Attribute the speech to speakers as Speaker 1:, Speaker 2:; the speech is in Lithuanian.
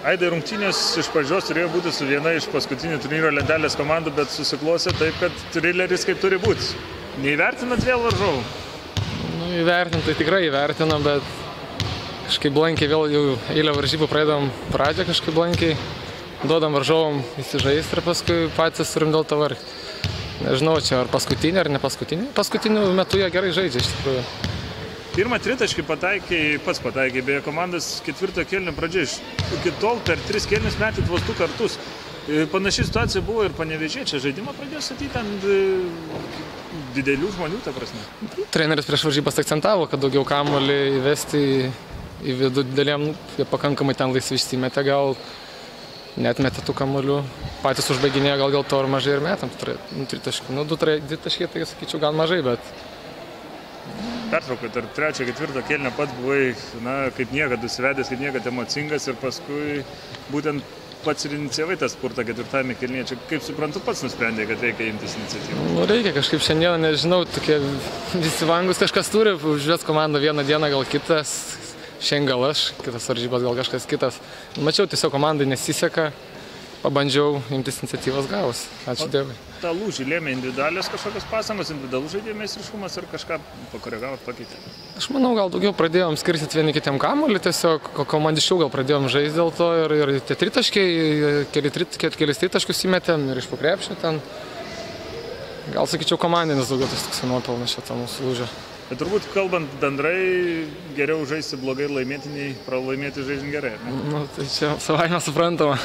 Speaker 1: Aidai, rungtynės iš pradžios turėjo būti su viena iš paskutinių turnyro lentelės komandų, bet susiklostė taip, kad trileris kaip turi būti. Neįvertinat vėl varžovų?
Speaker 2: Nu, įvertinam, tai tikrai įvertinam, bet kažkaip blankiai vėl jau eilę varžybų pradedam pradžią kažkaip blankiai. Duodam varžovom įsižaisti ir paskui patys turim dėl to vargti. Nežinau, čia ar paskutinį ar ne paskutinį. Paskutiniu metu jie gerai žaidžia iš tikrųjų.
Speaker 1: Pirmą tritaškį pats pataikai, beje, komandos ketvirto kėlinio pradžia. Iki tol per 3 kėlinius metėt vos 2 kartus. Panaši situacija buvo ir Panevėžyje. Čia žaidimą pradėjo statyti ant didelių žmonių, ta prasme.
Speaker 2: Treneris prieš varžybas akcentavo, kad daugiau kamuolį įvesti į vidų didelėm, jie pakankamai ten laisvi išsimetė, gal neatmetė tų kamuolių. Patys užbaiginėjo, gal to ir mažai ir metam. Tritaškį. Nu, 2 taškai, tai sakyčiau, gal mažai, bet
Speaker 1: pertraukai tarp 3-4 kėlinio pats buvai, kaip niekad nusivedęs, kaip niekad emocingas ir paskui būtent pats ir inicijavai tą spurtą 4 kėlinyje. Čia, kaip suprantu, pats nusprendė, kad reikia imtis iniciatyvų.
Speaker 2: Nu, reikia kažkaip šiandieną, nežinau, tokie visi vangus kažkas turi, užvės komandą vieną dieną, gal kitas, šiandien gal aš, kitas varžybas gal kažkas kitas. Mačiau, tiesiog komandai nesiseka, pabandžiau imtis iniciatyvos gavus. Ačiū Dievui.
Speaker 1: Ta lūžį lėmė individualios kažkokios pasangos, individualus žaidėjų meistriškumas ar kažką pakoregavot, pakeitė?
Speaker 2: Aš manau, gal daugiau pradėjom skirstyti vieni kitiem kamuolį, tiesiog komandiškiau gal pradėjom žaisti dėl to ir tie tritaškiai, kelis tritaškius įmetėm ir iš po krepšio ten. Gal sakyčiau, komandinis daugiau tas toks nuopelnas šitą mūsų lūžio.
Speaker 1: Bet turbūt, kalbant bendrai, geriau žaisti blogai ir laimėti, nei pralaimėti žaidžiant gerai.
Speaker 2: Nu, tai čia savaime suprantama.